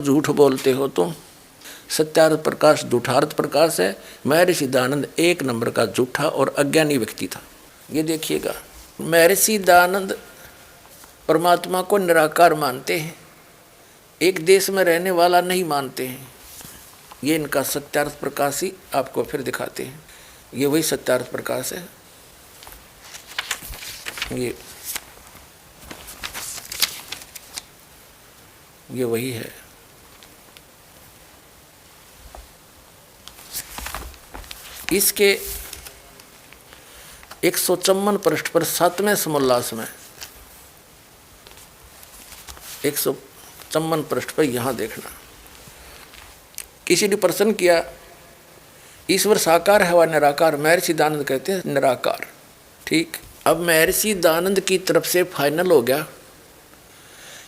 झूठ बोलते हो तुम। सत्यार्थ प्रकाश झूठार्थ प्रकाश है। महर्षि दयानंद एक नंबर का झूठा और अज्ञानी व्यक्ति था। ये देखिएगा, महर्षि दयानंद परमात्मा को निराकार मानते हैं, एक देश में रहने वाला नहीं मानते हैं। ये इनका सत्यार्थ प्रकाश ही आपको फिर दिखाते हैं। ये वही सत्यार्थ प्रकाश है। ये वही है। इसके 154 पृष्ठ पर 7वें समोल्लास में 154 पृष्ठ पर यहां देखना, किसी ने प्रश्न किया ईश्वर साकार है व निराकार? महर्षि दयानंद कहते हैं निराकार। ठीक, अब महर्षि दयानंद की तरफ से फाइनल हो गया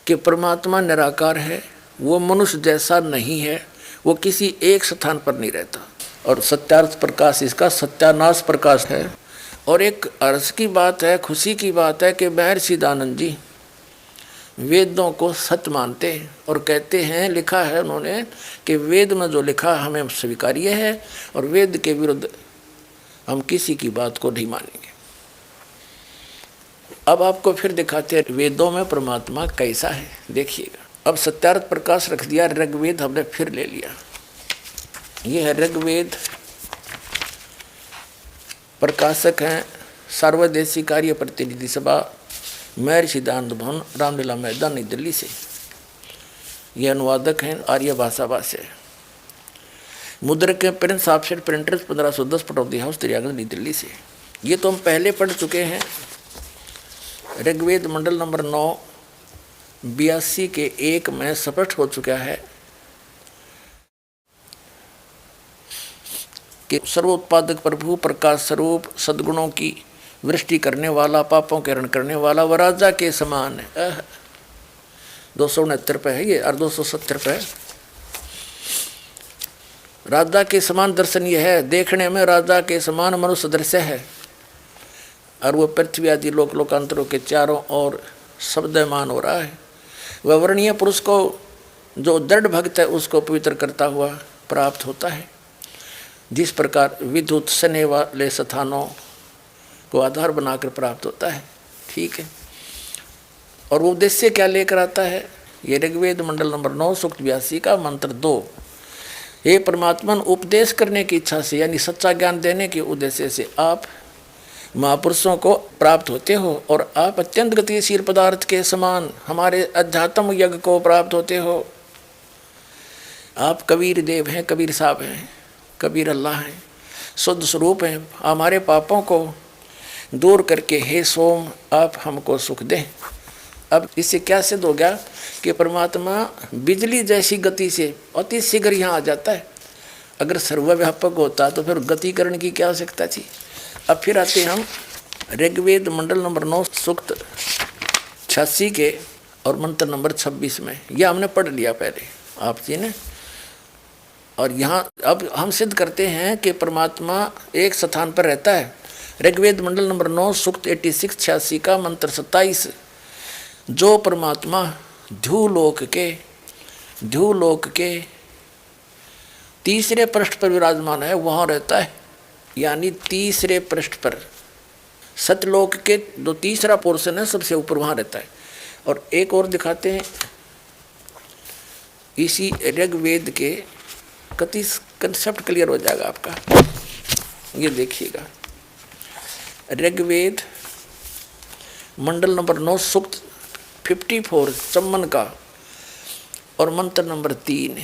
कि परमात्मा निराकार है, वो मनुष्य जैसा नहीं है, वो किसी एक स्थान पर नहीं रहता। और सत्यार्थ प्रकाश इसका सत्यानाश प्रकाश है। और एक हर्ष की बात है, खुशी की बात है कि महर्षि दयानंद जी वेदों को सत्य मानते हैं और कहते हैं, लिखा है उन्होंने कि वेद में जो लिखा हमें स्वीकार्य है और वेद के विरुद्ध हम किसी की बात को नहीं मानेंगे। अब आपको फिर दिखाते हैं वेदों में परमात्मा कैसा है, देखिएगा। अब सत्यार्थ प्रकाश रख दिया, ऋग्वेद हमने फिर ले लिया। ये है ऋग्वेद, प्रकाशक हैं सर्वदेशी कार्य प्रतिनिधि सभा, महर्षि दयानंद भवन, रामलीला मैदान, नई दिल्ली से। ये अनुवादक हैं आर्य भाषा भाष्य, मुद्रक हैं Prince Offset Printers 1510 Pataudi House तिरियागंज, नई दिल्ली से। ये तो हम पहले पढ़ चुके हैं। ऋग्वेद मंडल नंबर 9 82 के 1 में स्पष्ट हो चुका है कि सर्वोत्पादक प्रभु प्रकाश स्वरूप सद्गुणों की वृष्टि करने वाला, पापों के हरण करने वाला, वह राजा के समान है। 269 पे है ये और 270 पे। राजा के समान दर्शन ये है, देखने में राजा के समान मनुष्य दृश्य है और वह पृथ्वी आदि लोक लोकांतरों के चारों ओर शब्दमान हो रहा है। वह वर्णीय पुरुष को जो दृढ़ भक्त है उसको पवित्र करता हुआ प्राप्त होता है। जिस प्रकार विद्युत सने वाले स्थानों को आधार बनाकर प्राप्त होता है। ठीक है, और वो उद्देश्य क्या लेकर आता है? ये ऋग्वेद मंडल नंबर 9 सूक्त 82 का मंत्र 2। ये परमात्मा उपदेश करने की इच्छा से यानी सच्चा ज्ञान देने के उद्देश्य से आप महापुरुषों को प्राप्त होते हो और आप अत्यंत गतिशील पदार्थ के समान हमारे अध्यात्म यज्ञ को प्राप्त होते हो। आप कबीर देव हैं, कबीर साहब हैं, कबीर अल्लाह हैं, शुद्ध स्वरूप हैं। हमारे पापों को दूर करके हे सोम आप हमको सुख दें। अब इससे क्या सिद्ध हो गया कि परमात्मा बिजली जैसी गति से अति शीघ्र यहाँ आ जाता है। अगर सर्वव्यापक होता तो फिर गतिकरण की क्या आवश्यकता थी। अब फिर आते हम ऋग्वेद मंडल नंबर 9 सूक्त 86 के और मंत्र नंबर 26 में। यह हमने पढ़ लिया पहले आप जी ने। और यहाँ अब हम सिद्ध करते हैं कि परमात्मा एक स्थान पर रहता है। ऋग्वेद मंडल नंबर 9 सूक्त 86 का मंत्र 27, जो परमात्मा ध्युलोक के तीसरे पृष्ठ पर विराजमान है वहाँ रहता है। यानी तीसरे पृष्ठ पर सतलोक के जो तीसरा पोर्शन है सबसे ऊपर वहाँ रहता है। और एक और दिखाते हैं इसी ऋग्वेद के, कति कंसेप्ट क्लियर हो जाएगा आपका। ये देखिएगा ऋग्वेद मंडल नंबर 9 सूक्त 54 चम्मन का और मंत्र नंबर 3।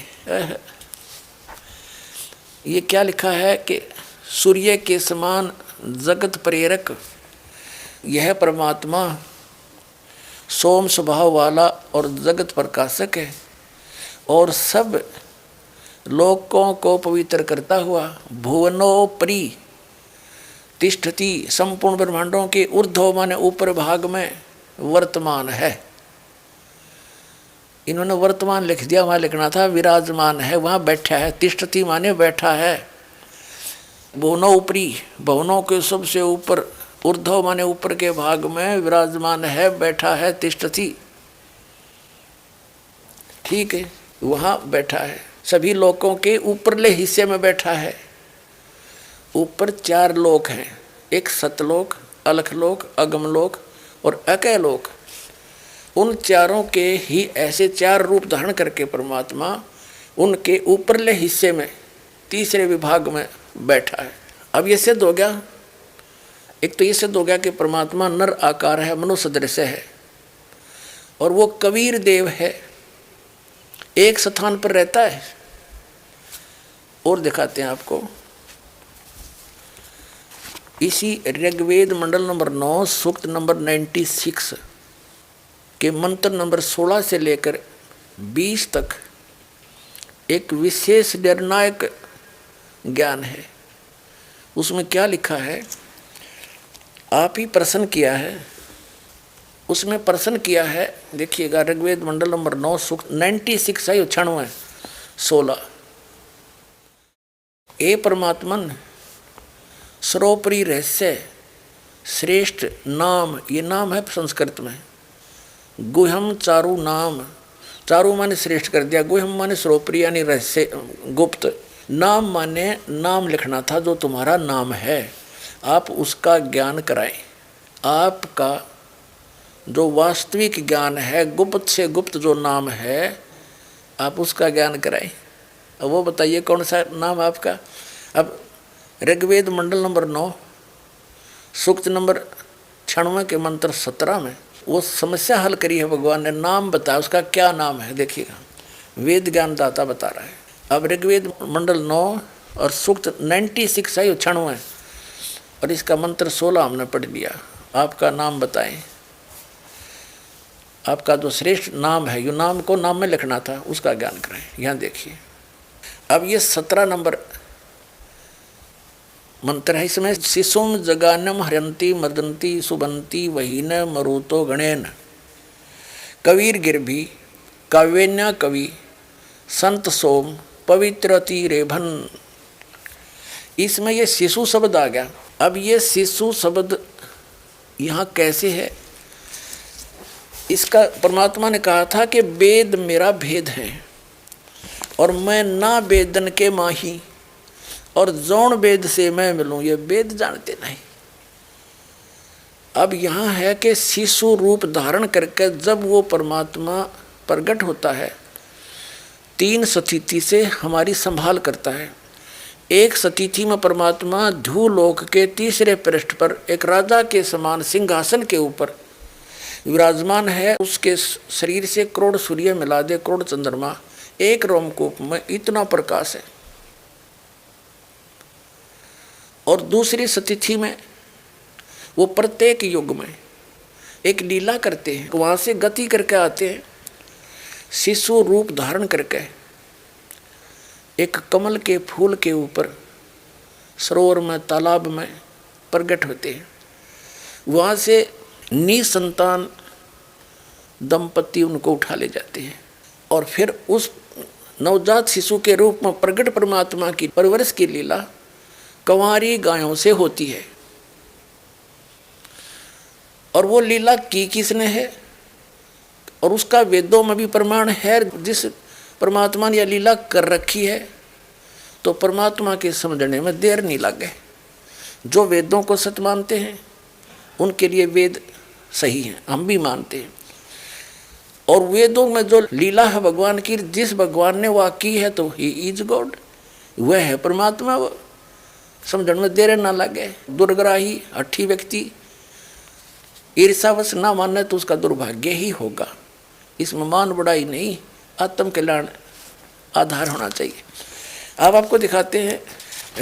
ये क्या लिखा है कि सूर्य के समान जगत प्रेरक यह परमात्मा सोम स्वभाव वाला और जगत प्रकाशक है और सब लोकों को पवित्र करता हुआ भुवनोपरि तिष्ठति संपूर्ण ब्रह्मांडों के ऊर्ध्व माने ऊपर भाग में वर्तमान है। इन्होंने वर्तमान लिख दिया, वहाँ लिखना था विराजमान है, वहाँ बैठा है। तिष्ठति माने बैठा है। भुवनोपरि भवनों के सबसे ऊपर, ऊर्ध्व माने ऊपर के भाग में विराजमान है, बैठा है, तिष्ठति। ठीक है, वहाँ बैठा है, सभी लोकों के ऊपरले हिस्से में बैठा है। ऊपर 4 लोक हैं, एक सतलोक, अलखलोक, अगमलोक और अकैलोक। उन चारों के ही ऐसे 4 रूप धारण करके परमात्मा उनके ऊपरले हिस्से में तीसरे विभाग में बैठा है। अब ये सिद्ध हो गया, एक तो ये सिद्ध हो गया कि परमात्मा नर आकार है, मनुष्य सदृश है, और वो कबीर देव है, एक स्थान पर रहता है। और दिखाते हैं आपको, इसी ऋग्वेद मंडल नंबर 9 सूक्त नंबर 96 के मंत्र नंबर 16 से लेकर 20 तक एक विशेष निर्णायक ज्ञान है। उसमें क्या लिखा है, आप ही प्रश्न किया है, उसमें प्रश्न किया है। देखिएगा, ऋग्वेद मंडल नंबर 9 सूक्त 96 है, 96 16। ए परमात्मन सर्वोपरि रहस्य श्रेष्ठ नाम, ये नाम है संस्कृत में। गुह्यम चारु नाम, चारु माने श्रेष्ठ कर दिया, गुह्यम माने सर्वोपरि यानी रहस्य गुप्त। नाम माने नाम लिखना था, जो तुम्हारा नाम है आप उसका ज्ञान कराएं। आपका जो वास्तविक ज्ञान है, गुप्त से गुप्त जो नाम है, आप उसका ज्ञान कराएं। अब वो बताइए कौन सा नाम आपका। अब ऋग्वेद मंडल नंबर 9 सूक्त नंबर 96 के मंत्र 17 में वो समस्या हल करी है, भगवान ने नाम बताया, उसका क्या नाम है। देखिएगा, वेद ज्ञान दाता बता रहा है। अब ऋग्वेद मंडल 9 और सूक्त 96 है, 96 और इसका मंत्र 16 हमने पढ़ लिया। आपका नाम बताएं, आपका जो श्रेष्ठ नाम है, यो नाम को नाम में लिखना था, उसका ज्ञान कराएं। यहाँ देखिए, अब ये 17 नंबर मंत्र है। इसमें शिशुम जगानम हरंती मदंती सुबंती वहीन मरुतो गणेन कबीर गिरभी काव्यन्या कवि संत सोम पवित्रति रेभन। इसमें ये शिशु शब्द आ गया। अब ये शिशु शब्द यहाँ कैसे है, इसका परमात्मा ने कहा था कि वेद मेरा भेद है और मैं ना वेदन के माही, और जौन वेद से मैं मिलूं, ये वेद जानते नहीं। अब यहाँ है कि शिशु रूप धारण करके जब वो परमात्मा प्रकट होता है, 3 स्थिति से हमारी संभाल करता है। एक स्थिति में परमात्मा ध्रुवलोक के तीसरे पृष्ठ पर एक राजा के समान सिंहासन के ऊपर विराजमान है। उसके शरीर से करोड़ सूर्य मिला दे, करोड़ चंद्रमा, एक रोमकूप में इतना प्रकाश है। और दूसरी स्थिति में वो प्रत्येक युग में एक लीला करते हैं, वहाँ से गति करके आते हैं, शिशु रूप धारण करके एक कमल के फूल के ऊपर सरोवर में, तालाब में प्रकट होते हैं। वहाँ से निसंतान दंपति उनको उठा ले जाते हैं और फिर उस नवजात शिशु के रूप में प्रकट परमात्मा की परवरिश की लीला कंवारी गायों से होती है। और वो लीला की किसने है, और उसका वेदों में भी प्रमाण है। जिस परमात्मा ने यह लीला कर रखी है तो परमात्मा के समझने में देर नहीं लगे। जो वेदों को सत्य मानते हैं उनके लिए वेद सही हैं, हम भी मानते हैं। और वेदों में जो लीला है भगवान की, जिस भगवान ने वह की है तो ही इज गॉड, वह है परमात्मा। वो समझने में देर ना लगे। दुर्ग्राही हठी व्यक्ति ईर्षावश ना माने तो उसका दुर्भाग्य ही होगा। इसमें मान बढ़ाई नहीं, आत्म कल्याण आधार होना चाहिए। अब आपको दिखाते हैं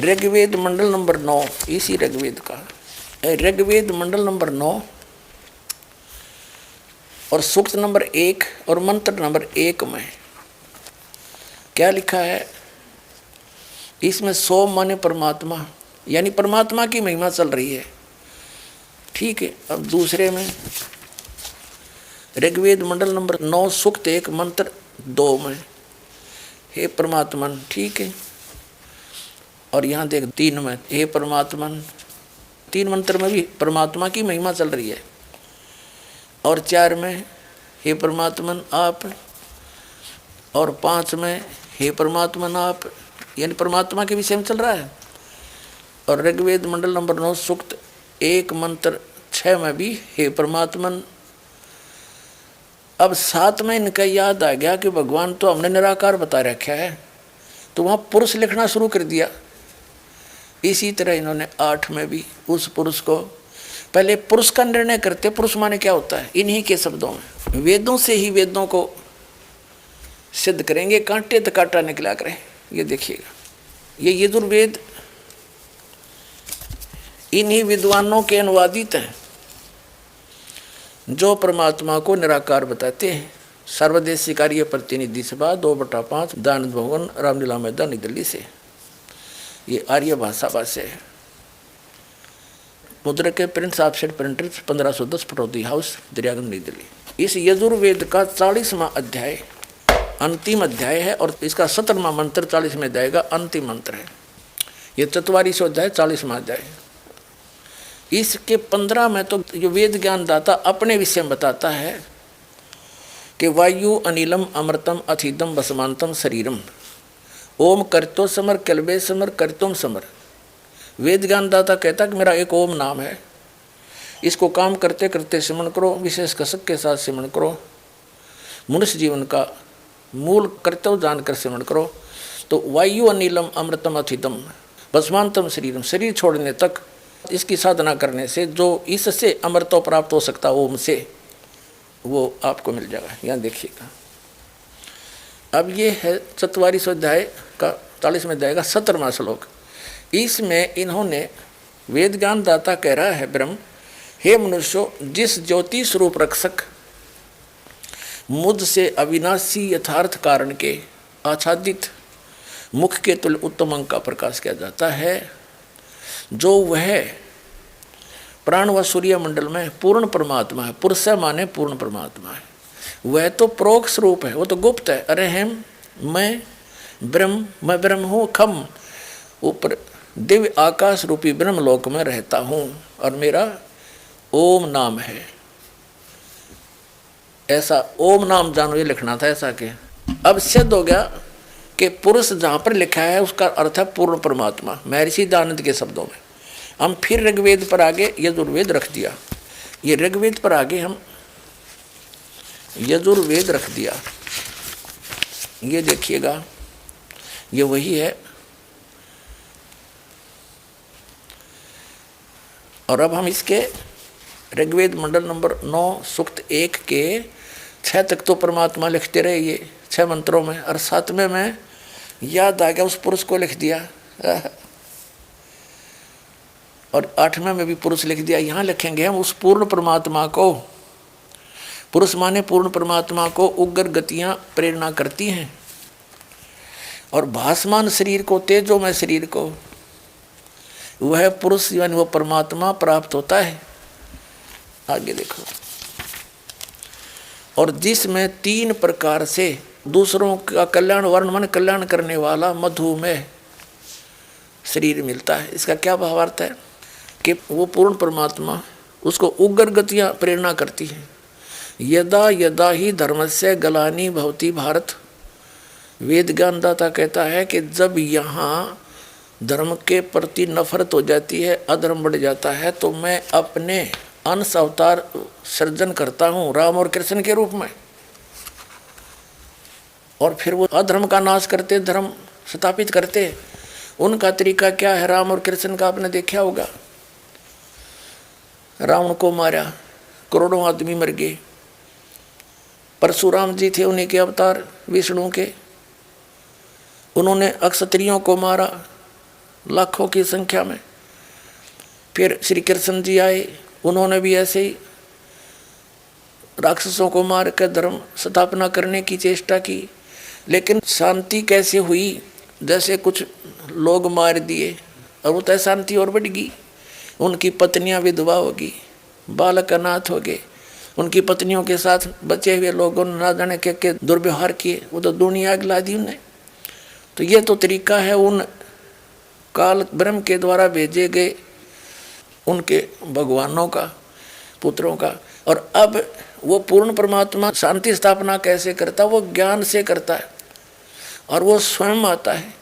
ऋग्वेद मंडल नंबर 9, इसी ऋग्वेद का ऋग्वेद मंडल नंबर 9 और सूक्त नंबर 1 और मंत्र नंबर 1 में क्या लिखा है। इसमें सोम माने परमात्मा, यानी परमात्मा की महिमा चल रही है, ठीक है। अब दूसरे में ऋग्वेद मंडल नंबर 9 सूक्त 1 मंत्र 2 में हे परमात्मन, ठीक है। और यहाँ देख 3 में हे परमात्मन, 3 मंत्र में भी परमात्मा की महिमा चल रही है। और 4 में हे परमात्मन आप, और 5 में हे परमात्मा नाप, यानी परमात्मा के विषय में चल रहा है। और ऋग्वेद मंडल नंबर 9 सूक्त 1 मंत्र 6 में भी हे परमात्मन। अब 7 में इनका याद आ गया कि भगवान तो हमने निराकार बता रखा है, तो वहाँ पुरुष लिखना शुरू कर दिया। इसी तरह इन्होंने 8 में भी उस पुरुष को, पहले पुरुष का निर्णय करते, पुरुष माने क्या होता है इन्हीं के शब्दों में, वेदों से ही वेदों को सिद्ध करेंगे, कांटे तो कांटा निकला करें। ये देखिएगा, ये यजुर्वेद इन्हीं विद्वानों के अनुवादित हैं जो परमात्मा को निराकार बताते हैं। सर्वदेशी कार्य प्रतिनिधि सभा 2/5 दानंद भवन रामलीला मैदान नई दिल्ली से। ये आर्य भाषा है। मुद्रक के Prince Offset Printers 1510 Pataudi house Daryaganj नई दिल्ली। इस यजुर्वेद का 40वां अध्याय अंतिम अध्याय है और इसका 17वां मंत्र 40वें अध्याय का अंतिम मंत्र है। ये 44 अध्याय 40वां अध्याय। इसके 15 में तो जो वेद ज्ञान दाता अपने विषय में बताता है कि वायु अनिलम अमृतम अथिदम वसमांतम शरीरम ओम करतो समर कलबे समर करतोम समर। वेद ज्ञान दाता कहता कि मेरा एक ओम नाम है, इसको काम करते करते सिमरण करो, विशेष कसक के साथ सिमरण करो, मनुष्य जीवन का मूल कर्तव्य जानकर सिमरण करो। तो वायु अनिलम अमृतम अथिदम वसमांतम शरीरम, शरीर छोड़ने तक इसकी साधना करने से जो इससे अमृतो प्राप्त हो सकता ओम से, वो आपको मिल जाएगा। यहाँ देखिएगा, अब ये है 44 अध्याय का 40वें अध्याय का 17वां श्लोक। इसमें इन्होंने वेद ज्ञान दाता कह रहा है ब्रह्म, हे मनुष्यों, जिस ज्योति स्वरूप रक्षक मुझ से अविनाशी यथार्थ कारण के आच्छादित मुख के तुल्य उत्तम अंग का प्रकाश किया जाता है, जो वह प्राण व सूर्य मंडल में पूर्ण परमात्मा है। पुरुष माने पूर्ण परमात्मा है, वह तो प्रोक्ष स्वरूप है, वो तो गुप्त है। अरे हम मैं ब्रह्म हूँ, खम ऊपर दिव्य आकाश रूपी ब्रह्म लोक में रहता हूँ और मेरा ओम नाम है। ऐसा ओम नाम जानो, ये लिखना था ऐसा के। अब सिद्ध हो गया कि पुरुष जहाँ पर लिखा है उसका अर्थ है पूर्ण परमात्मा, महर्षि दयानंद के शब्दों में। हम फिर ऋग्वेद पर आगे यजुर्वेद रख दिया। ये ऋग्वेद पर आगे हम यजुर्वेद रख दिया। ये देखिएगा, ये वही है। और अब हम इसके ऋग्वेद मंडल नंबर 9 सूक्त 1 के 6 तक तो परमात्मा लिखते रहे, ये 6 मंत्रों में। और 7वें में याद आ गया, उस पुरुष को लिख दिया। और 8वें में भी पुरुष लिख दिया। यहाँ लिखेंगे हम उस पूर्ण परमात्मा को। पुरुष माने पूर्ण परमात्मा को उग्र गतियाँ प्रेरणा करती हैं और भासमान शरीर को, तेजोमय शरीर को, वह पुरुष यानी वो परमात्मा प्राप्त होता है। आगे देखो, और जिसमें 3 प्रकार से दूसरों का कल्याण, वर्ण मन कल्याण करने वाला मधुमेह शरीर मिलता है। इसका क्या भावार्थ है कि वो पूर्ण परमात्मा उसको उग्र गतियाँ प्रेरणा करती है। यदा यदा ही धर्मस्य गलानी भवती भारत। वेद ज्ञानदाता कहता है कि जब यहाँ धर्म के प्रति नफरत हो जाती है, अधर्म बढ़ जाता है, तो मैं अपने अंश अवतार सृजन करता हूँ राम और कृष्ण के रूप में, और फिर वो अधर्म का नाश करते, धर्म स्थापित करते। उनका तरीका क्या है? राम और कृष्ण का आपने देखा होगा। रावण को मारा, करोड़ों आदमी मर गए। परशुराम जी थे उन्हीं के अवतार विष्णु के, उन्होंने अक्षत्रियों को मारा लाखों की संख्या में। फिर श्री कृष्ण जी आए, उन्होंने भी ऐसे ही राक्षसों को मार कर धर्म स्थापना करने की चेष्टा की। लेकिन शांति कैसे हुई? जैसे कुछ लोग मार दिए और वो तो शांति और बढ़ गई। उनकी पत्नियां विधवा होगी, बालक अनाथ हो गए, उनकी पत्नियों के साथ बचे हुए लोगों ने ना जाने के दुर्व्यवहार किए, वो तो दुनिया अगला दी उन्हें। तो ये तो तरीका है उन काल ब्रह्म के द्वारा भेजे गए उनके भगवानों का, पुत्रों का। और अब वो पूर्ण परमात्मा शांति स्थापना कैसे करता? वो ज्ञान से करता है। और वो स्वयं आता है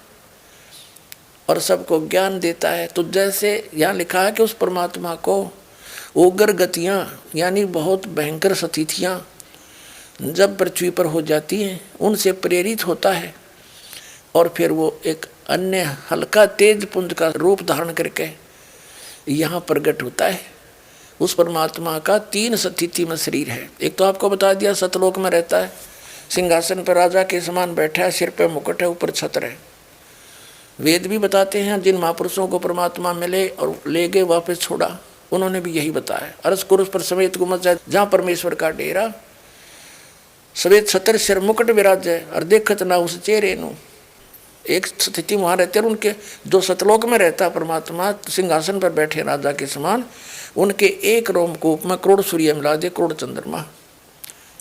और सबको ज्ञान देता है। तो जैसे यहाँ लिखा है कि उस परमात्मा को उग्र गतियाँ यानी बहुत भयंकर स्थितियाँ जब पृथ्वी पर हो जाती हैं उनसे प्रेरित होता है और फिर वो एक अन्य हल्का तेज पुंज का रूप धारण करके यहाँ प्रकट होता है। उस परमात्मा का 3 स्थिति में शरीर है। एक तो आपको बता दिया सतलोक में रहता है, सिंहासन पर राजा के समान बैठा है, सिर पे मुकुट है, ऊपर छत्र है। वेद भी बताते हैं जिन महापुरुषों को परमात्मा मिले और ले गए वापस छोड़ा, उन्होंने भी यही बताया। अरस कुरुस पर समेत गुमत है जहाँ परमेश्वर का डेरा, सवेत छत्र सिर मुकुट विराज है और देखत ना उस चेहरे नु। एक स्थिति वहाँ रहते हैं उनके, जो सतलोक में रहता परमात्मा सिंहासन पर बैठे राजा के समान, उनके एक रोमकूप में करोड़ सूर्य मिला दे, करोड़ चंद्रमा,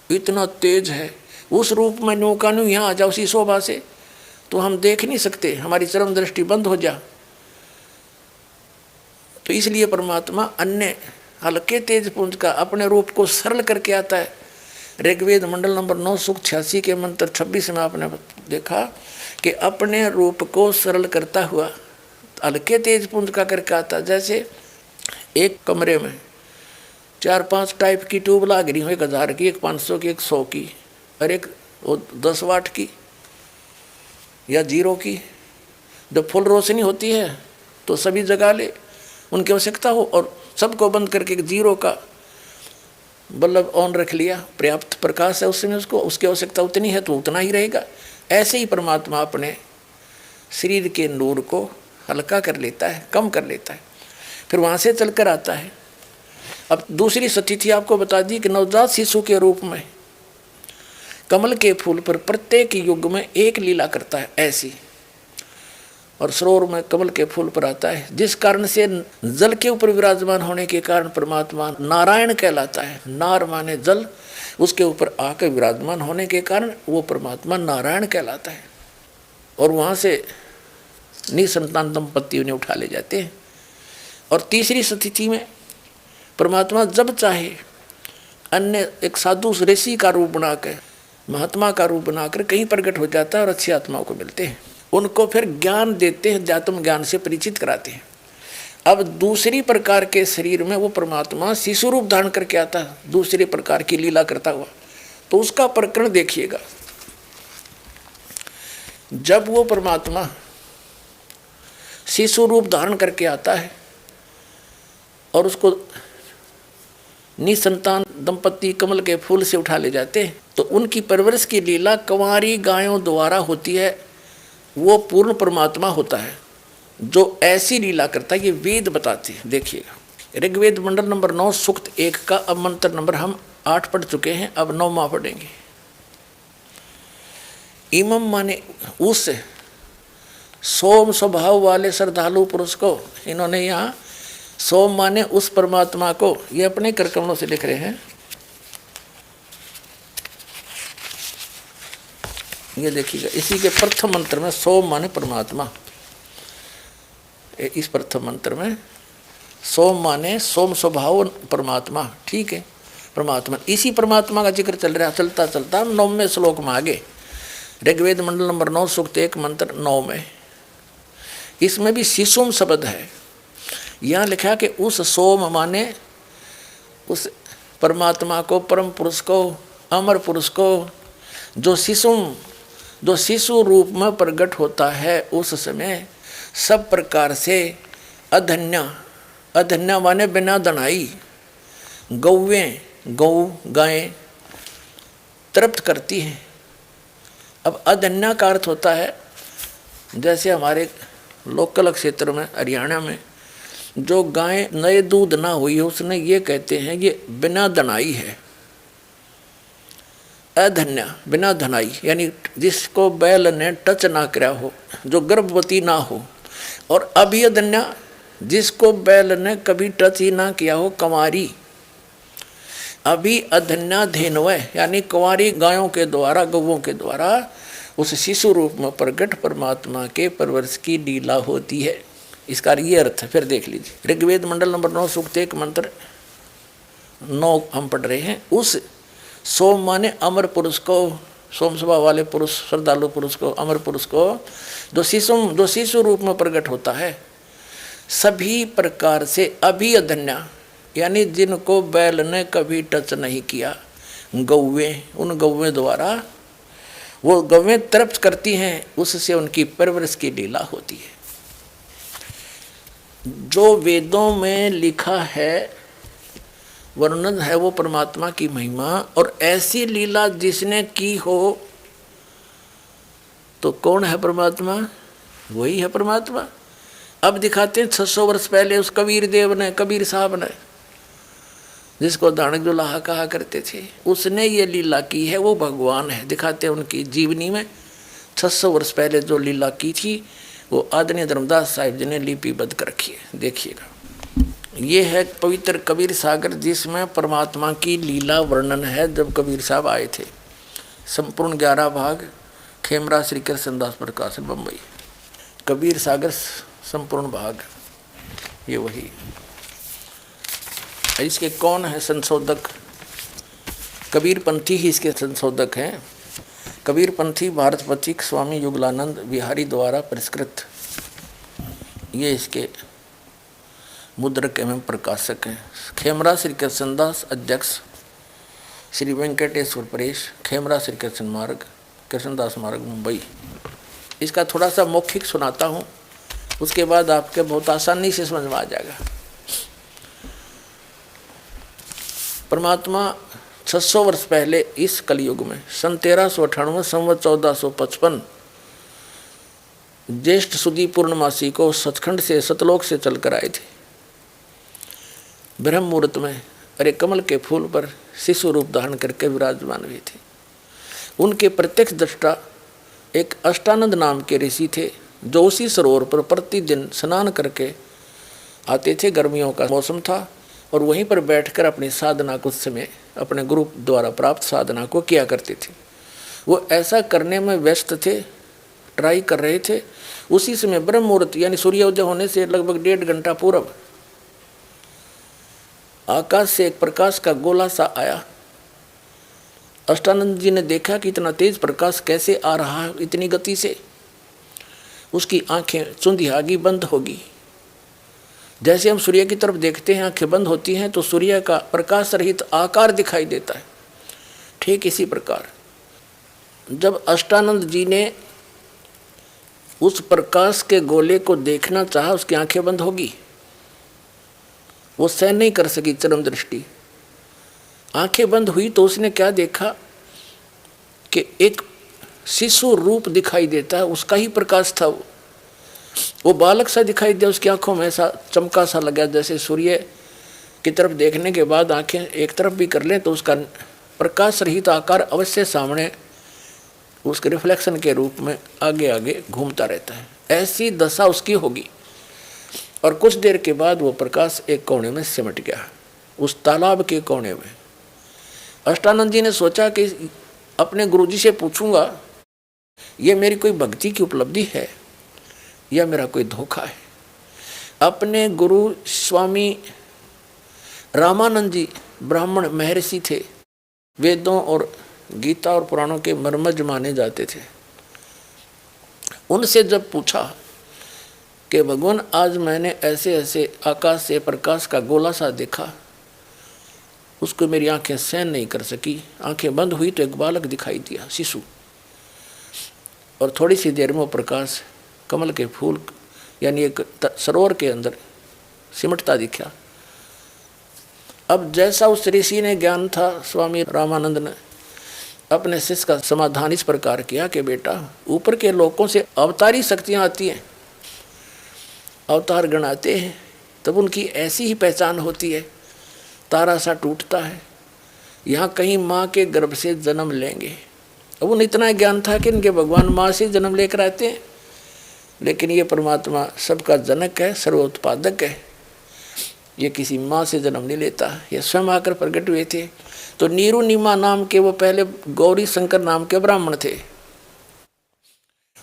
इतना तेज है। उस रूप में नौका न्यू यहाँ आ जाओ उसी शोभा से तो हम देख नहीं सकते, हमारी चरम दृष्टि बंद हो जा। तो इसलिए परमात्मा अन्य हल्के तेज पुंज का अपने रूप को सरल करके आता है। ऋग्वेद मंडल नंबर 9 सूक्त 86 के मंत्र 26 में आपने देखा कि अपने रूप को सरल करता हुआ हल्के तेज पुंज का करके आता। जैसे एक कमरे में 4-5 टाइप की ट्यूब लाग रही हो, 1000 की, एक 500 की, एक 100 की और एक 10 वाट की या 0 की। जब फुल रोशनी होती है तो सभी जगा ले, उनकी आवश्यकता हो, और सबको बंद करके 0 का बल्ब ऑन रख लिया, पर्याप्त प्रकाश है उसमें, उसको उसकी आवश्यकता उतनी है तो उतना ही रहेगा। ऐसे ही परमात्मा अपने शरीर के नूर को हल्का कर लेता है, कम कर लेता है, फिर वहाँ से चलकर आता है। अब दूसरी स्थिति आपको बता दी कि नवजात शिशु के रूप में कमल के फूल पर प्रत्येक युग में एक लीला करता है ऐसी, और सरोवर में कमल के फूल पर आता है, जिस कारण से जल के ऊपर विराजमान होने के कारण परमात्मा नारायण कहलाता है। नार माने जल, उसके ऊपर आकर विराजमान होने के कारण वो परमात्मा नारायण कहलाता है। और वहाँ से निसंतान दंपति उन्हें उठा ले जाते हैं। और तीसरी स्थिति में परमात्मा जब चाहे अन्य एक साधु ऋषि का रूप बनाकर, महात्मा का रूप बनाकर कहीं प्रकट हो जाता है और अच्छी आत्माओं को मिलते हैं, उनको फिर ज्ञान देते हैं, अध्यात्म ज्ञान से परिचित कराते हैं। अब दूसरी प्रकार के शरीर में वो परमात्मा शिशु रूप धारण करके आता है, दूसरी प्रकार की लीला करता हुआ। तो उसका प्रकरण देखिएगा। जब वो परमात्मा शिशु रूप धारण करके आता है और उसको निसंतान दंपति कमल के फूल से उठा ले जाते हैं, तो उनकी परवरिश की लीला कंवारी गायों द्वारा होती है। वो पूर्ण परमात्मा होता है जो ऐसी लीला करता है, ये वेद बताते हैं। देखिएगा ऋग्वेद मंडल नंबर 9 सूक्त 1 का अब मंत्र नंबर हम 8 पढ़ चुके हैं, अब 9वां पढ़ेंगे। इमम माने उस सोम स्वभाव वाले श्रद्धालु पुरुष को, इन्होंने यहाँ सोम माने उस परमात्मा को, ये अपने करकमलों से लिख रहे हैं। ये देखिएगा इसी के प्रथम मंत्र में सोम माने परमात्मा, इस प्रथम मंत्र में सोम माने सोम स्वभाव परमात्मा, ठीक है परमात्मा। इसी परमात्मा का जिक्र चलता चलता हम 9वें श्लोक में आगे, ऋग्वेद मंडल नंबर 9 सूक्त 1 मंत्र 9 में, इसमें भी शिशुम शब्द है। यहाँ लिखा कि उस सोम माने उस परमात्मा को, परम पुरुष को, अमर पुरुष को, जो शिशु रूप में प्रकट होता है, उस समय सब प्रकार से अधन्या माने बिना दनाई गौ गायें तृप्त करती हैं। अब अधन्या का अर्थ होता है, जैसे हमारे लोकल क्षेत्र में हरियाणा में जो गाय नए दूध ना हुई है उसने ये कहते हैं ये बिना दनाई है। अधन्या बिना धनाई यानी जिसको बैल ने टच ना किया हो, जो गर्भवती ना हो। और अभिधन्या जिसको बैल ने कभी टच ही ना किया हो, कंवारी। अभी अधन्या धेनवय यानी कंवारी गायों के द्वारा, गौओं के द्वारा उस शिशु रूप में प्रकट परमात्मा के परवरिश की लीला होती है। इसका ये अर्थ है। फिर देख लीजिए ऋग्वेद मंडल नंबर 9 सूक्त 1 मंत्र 9 हम पढ़ रहे हैं। उस सोम माने अमर पुरुष को, सोम स्वभाव वाले पुरुष, श्रद्धालु पुरुष को, अमर पुरुष को जो शिशु रूप में प्रकट होता है, सभी प्रकार से अभिअधन्या, यानी जिनको बैल ने कभी टच नहीं किया, गौवें, उन गौवें द्वारा वो गौवें तृप्त करती हैं, उससे उनकी परवरिश की लीला होती है। जो वेदों में लिखा है, वर्णन है वो परमात्मा की महिमा, और ऐसी लीला जिसने की हो तो कौन है परमात्मा? वही है परमात्मा। अब दिखाते हैं 600 वर्ष पहले उस कबीर देव ने, कबीर साहब ने, जिसको दानक जुलाहा कहा करते थे, उसने ये लीला की है, वो भगवान है। दिखाते हैं उनकी जीवनी में 600 वर्ष पहले जो लीला की थी वो आदरणीय धर्मदास साहिब जी ने लिपिबद्ध कर रखी है। देखिएगा, ये है पवित्र कबीर सागर, जिसमें परमात्मा की लीला वर्णन है। जब कबीर साहब आए थे, संपूर्ण 11 भाग, खेमरा श्री कृष्णदास प्रकाशन, बम्बई। कबीर सागर संपूर्ण भाग, ये वही। इसके कौन है संशोधक? कबीर पंथी ही इसके संशोधक हैं। कबीर पंथी भारत पथिक स्वामी युगलानंद बिहारी द्वारा परिष्कृत, ये इसके मुद्रक एवं प्रकाशक हैं। खेमरा श्री कृष्णदास अध्यक्ष, श्री वेंकटेश्वर परेश, खेमरा श्री कृष्ण मार्ग, कृष्णदास मार्ग, मुंबई। इसका थोड़ा सा मौखिक सुनाता हूँ, उसके बाद आपके बहुत आसानी से समझ में आ जाएगा। परमात्मा 600 वर्ष पहले इस कलयुग में सन 1398 संवत 1455 ज्येष्ठ सुदी पूर्णमासी को सचखंड से, सतलोक से चलकर आए थे। ब्रह्म मुहूर्त में अरे कमल के फूल पर शिशु रूप धारण करके विराजमान हुए थे। उनके प्रत्यक्ष दृष्टा एक अष्टानंद नाम के ऋषि थे, जो उसी सरोवर पर प्रतिदिन स्नान करके आते थे। गर्मियों का मौसम था और वहीं पर बैठकर अपनी साधना को, उस समय अपने गुरु द्वारा प्राप्त साधना को किया करते थे। वो ऐसा करने में व्यस्त थे, ट्राई कर रहे थे। उसी समय ब्रह्म मुहूर्त यानी सूर्योदय होने से लगभग 1.5 घंटा पूर्व आकाश से एक प्रकाश का गोला सा आया। अष्टानंद जी ने देखा कि इतना तेज प्रकाश कैसे आ रहा है, इतनी गति से। उसकी आंखें चुंधियागी बंद होगी। जैसे हम सूर्य की तरफ देखते हैं, आंखें बंद होती हैं तो सूर्य का प्रकाश रहित आकार दिखाई देता है। ठीक इसी प्रकार जब अष्टानंद जी ने उस प्रकाश के गोले को देखना चाहा, उसकी आंखें बंद होगी, वो सहन नहीं कर सकी चरम दृष्टि। आंखें बंद हुई तो उसने क्या देखा कि एक शिशु रूप दिखाई देता है, उसका ही प्रकाश था। वो बालक सा दिखाई दिया, उसकी आंखों में ऐसा चमका सा लगा, जैसे सूर्य की तरफ देखने के बाद आंखें एक तरफ भी कर लें तो उसका प्रकाश रहित आकार अवश्य सामने उसके रिफ्लेक्शन के रूप में आगे आगे घूमता रहता है। ऐसी दशा उसकी होगी। और कुछ देर के बाद वो प्रकाश एक कोने में सिमट गया, उस तालाब के कोने में। अष्टानंद जी ने सोचा कि अपने गुरुजी से पूछूंगा, ये मेरी कोई भक्ति की उपलब्धि है या मेरा कोई धोखा है। अपने गुरु स्वामी रामानंद जी ब्राह्मण महर्षि थे, वेदों और गीता और पुराणों के मर्मज्ञ माने जाते थे। उनसे जब पूछा कि भगवान आज मैंने ऐसे ऐसे आकाश से प्रकाश का गोला सा देखा, उसको मेरी आंखें सहन नहीं कर सकी। आंखें बंद हुई तो एक बालक दिखाई दिया, शिशु, और थोड़ी सी देर में वो प्रकाश कमल के फूल यानी एक सरोवर के अंदर सिमटता दिखा। अब जैसा उस ऋषि ने ज्ञान था, स्वामी रामानंद ने अपने शिष्य का समाधान इस प्रकार किया कि बेटा, ऊपर के लोकों से अवतारी शक्तियाँ आती हैं, अवतार गण आते हैं, तब उनकी ऐसी ही पहचान होती है। तारा सा टूटता है, यहाँ कहीं माँ के गर्भ से जन्म लेंगे। अब उन्हें इतना ज्ञान था कि इनके भगवान माँ से जन्म लेकर आते हैं, लेकिन ये परमात्मा सबका जनक है, सर्वोत्पादक है, ये किसी माँ से जन्म नहीं लेता। ये स्वयं आकर प्रकट हुए थे। तो नीरू नीमा नाम के वो पहले गौरी शंकर नाम के ब्राह्मण थे,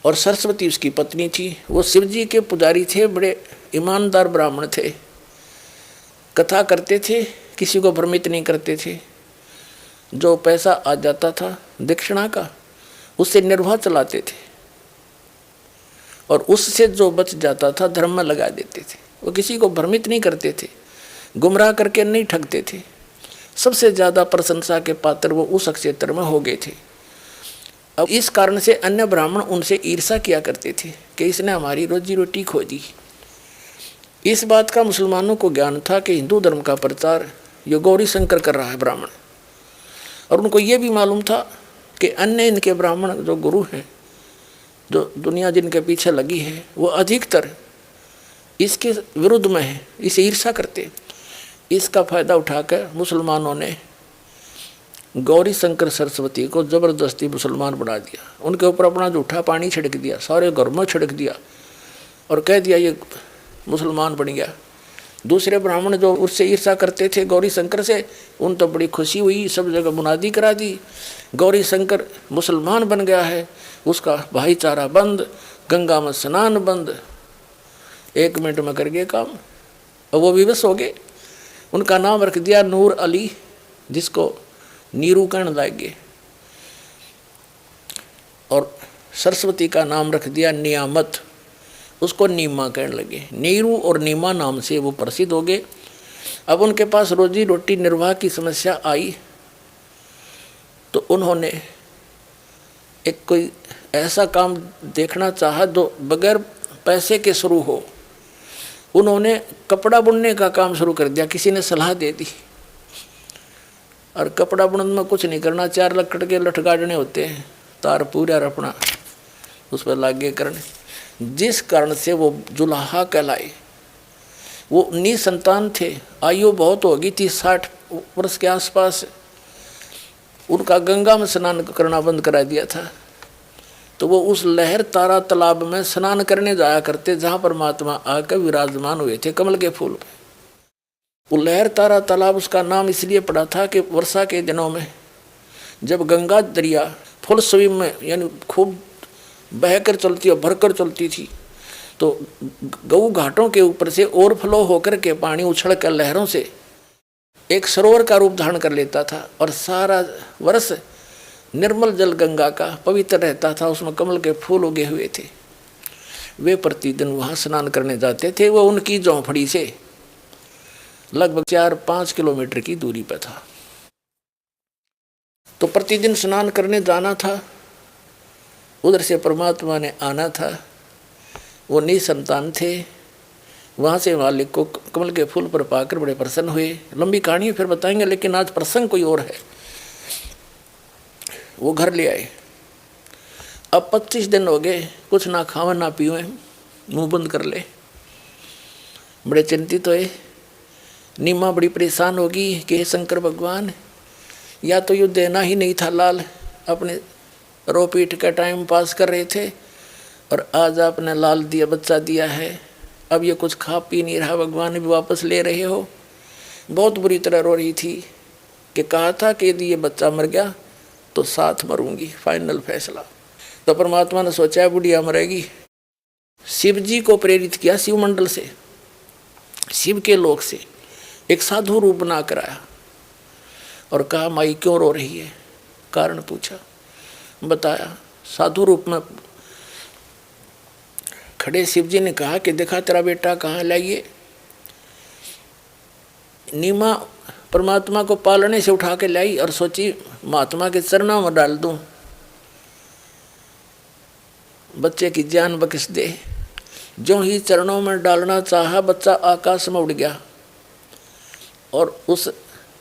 और सरस्वती उसकी पत्नी थी। वो शिव जी के पुजारी थे, बड़े ईमानदार ब्राह्मण थे, कथा करते थे, किसी को भ्रमित नहीं करते थे। जो पैसा आ जाता था दक्षिणा का, उससे निर्वाह चलाते थे और उससे जो बच जाता था धर्म में लगा देते थे। वो किसी को भ्रमित नहीं करते थे, गुमराह करके नहीं ठगते थे। सबसे ज़्यादा प्रशंसा के पात्र वो उस क्षेत्र में हो गए थे। अब इस कारण से अन्य ब्राह्मण उनसे ईर्ष्या किया करते थे कि इसने हमारी रोजी रोटी खो दी। इस बात का मुसलमानों को ज्ञान था कि हिंदू धर्म का प्रचार ये गौरी शंकर कर रहा है ब्राह्मण, और उनको ये भी मालूम था कि अन्य इनके ब्राह्मण जो गुरु हैं, जो दुनिया जिनके पीछे लगी है, वो अधिकतर इसके विरुद्ध में है, इसे ईर्ष्या करते। इसका फायदा उठाकर मुसलमानों ने गौरी शंकर सरस्वती को ज़बरदस्ती मुसलमान बना दिया। उनके ऊपर अपना जूठा पानी छिड़क दिया, सारे घर में छिड़क दिया और कह दिया ये मुसलमान बन गया। दूसरे ब्राह्मण जो उससे ईर्ष्या करते थे गौरी शंकर से, उन तो बड़ी खुशी हुई, सब जगह मुनादी करा दी, गौरी शंकर मुसलमान बन गया है, उसका भाईचारा बंद, गंगा में स्नान बंद। 1 मिनट में कर गए काम और वो विवश हो गए। उनका नाम रख दिया नूर अली, जिसको नीरू कहने लगे, और सरस्वती का नाम रख दिया नियामत, उसको नीमा कहने लगे। नीरू और नीमा नाम से वो प्रसिद्ध हो गए। अब उनके पास रोजी रोटी निर्वाह की समस्या आई तो उन्होंने एक कोई ऐसा काम देखना चाहा जो बगैर पैसे के शुरू हो। उन्होंने कपड़ा बुनने का काम शुरू कर दिया। किसी ने सलाह दे दी, और कपड़ा बुनने में कुछ नहीं करना, 4 लकड़ के लठ गाड़ने होते हैं, तार पूरा रपना उस पर लागे करने, जिस कारण से वो जुलाहा कहलाए। वो निसंतान थे, आयु बहुत होगी थी, 60 वर्ष के आसपास। उनका गंगा में स्नान करना बंद करा दिया था, तो वो उस लहर तारा तालाब में स्नान करने जाया करते जहाँ परमात्मा आकर विराजमान हुए थे कमल के फूल पे। वो लहर तारा तालाब उसका नाम इसलिए पड़ा था कि वर्षा के दिनों में जब गंगा दरिया फुल स्विम में यानी खूब बहकर चलती और भरकर चलती थी, तो गऊ घाटों के ऊपर से ओवरफ्लो होकर के पानी उछल कर लहरों से एक सरोवर का रूप धारण कर लेता था, और सारा वर्ष निर्मल जल गंगा का पवित्र रहता था। उसमें कमल के फूल उगे हुए थे। वे प्रतिदिन वहाँ स्नान करने जाते थे। वो उनकी झोंपड़ी से लगभग 4-5 किलोमीटर की दूरी पर था। तो प्रतिदिन स्नान करने जाना था, उधर से परमात्मा ने आना था। वो निसंतान थे। वहाँ से मालिक को कमल के फूल पर पाकर बड़े प्रसन्न हुए। लंबी कहानी फिर बताएंगे, लेकिन आज प्रसंग कोई और है। वो घर ले आए। अब 25 दिन हो गए, कुछ ना खावे ना पीवे, मुंह बंद कर ले। बड़े चिंतित हुए। नीमा बड़ी परेशान होगी कि हे शंकर भगवान, या तो युद्ध देना ही नहीं था लाल, अपने रो पीट का टाइम पास कर रहे थे, और आज आपने लाल दिया बच्चा दिया है, अब ये कुछ खा पी नहीं रहा, भगवान भी वापस ले रहे हो। बहुत बुरी तरह रो रही थी कि कहा था कि यदि ये बच्चा मर गया तो साथ मरूंगी, फाइनल फैसला। तो परमात्मा ने सोचा बुढ़िया मरेगी। शिव जी को प्रेरित किया, शिव मंडल से, शिव के लोक से एक साधु रूप बना कर आया और कहा माई क्यों रो रही है, कारण पूछा, बताया। साधु रूप में खड़े शिव जी ने कहा कि देखा तेरा बेटा कहाँ, लाइए। नीमा परमात्मा को पालने से उठा के लाई और सोची महात्मा के चरणों में डाल दूं, बच्चे की जान बख्श दे। जो ही चरणों में डालना चाहा, बच्चा आकाश में उड़ गया और उस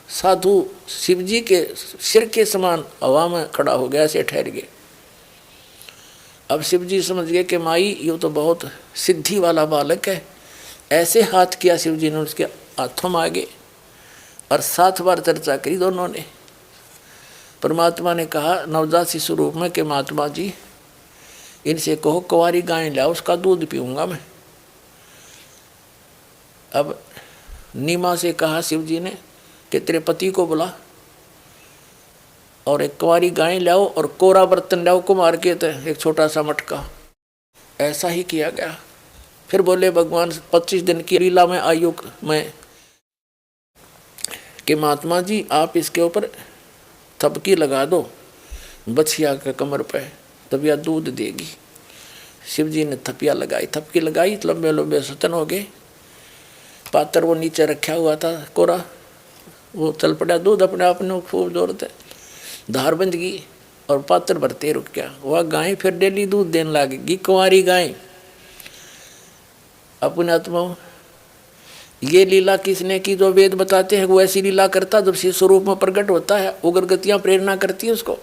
साधु शिव जी के सिर के समान हवा में खड़ा हो गया, ऐसे ठहर गए। अब शिव जी समझ गए कि माई ये तो बहुत सिद्धि वाला बालक है। ऐसे हाथ किया शिव जी ने उसके हाथों में आगे, और 7 बार चर्चा करी दोनों ने। परमात्मा ने कहा नवजात शिशु रूप में कि महात्मा जी इनसे कहो कुंवारी गाय लाओ, उसका दूध पीऊँगा मैं। अब नीमा से कहा शिव जी ने कि तेरे पति को बुला और एक कुंवारी गाय लाओ और कोरा बर्तन लाओ को मार के, एक छोटा सा मटका। ऐसा ही किया गया। फिर बोले भगवान 25 दिन की लीला में आयु में कि महात्मा जी आप इसके ऊपर थपकी लगा दो बछिया के कमर पे, तब यह दूध देगी। शिव जी ने थपिया लगाई, थपकी लगाई, लंबे लंबे सतन हो गए। पात्र वो नीचे रखा हुआ था कोरा, वो चल पड़ा, दूध अपने आप ने खूब जोर से धार बंध गई और पात्र भरते रुक गया। वह गाय फिर डेली दूध देने लगेगी, कुंवारी गाय। अपने आत्मा ये लीला किसने की? जो वेद बताते हैं वो ऐसी लीला करता जब शिव स्वरूप में प्रकट होता है, उग्र गतियां प्रेरणा करती है उसको।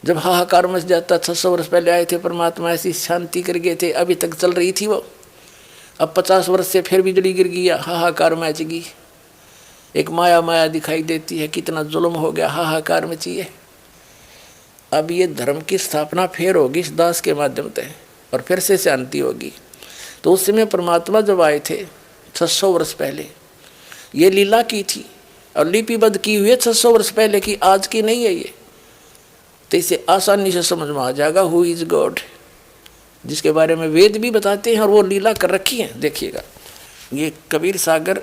जब हाहाकार मच जाता, 600 वर्ष पहले आए थे परमात्मा, ऐसी शांति कर गए थे, अभी तक चल रही थी वो। अब 50 वर्ष से फिर बिजली गिर गई, हाहाकार मच गई। एक माया माया दिखाई देती है, कितना जुल्म हो गया, हाहाकार मची है। अब ये धर्म की स्थापना फिर होगी इस दास के माध्यम से, और फिर से शांति होगी। तो उस समय परमात्मा जब आए थे 600 वर्ष पहले, ये लीला की थी और लिपिबद्ध की हुई है 600 वर्ष पहले की, आज की नहीं है ये। तो इसे आसानी से समझ में आ जाएगा हु इज गॉड, जिसके बारे में वेद भी बताते हैं और वो लीला कर रखी है। देखिएगा, ये कबीर सागर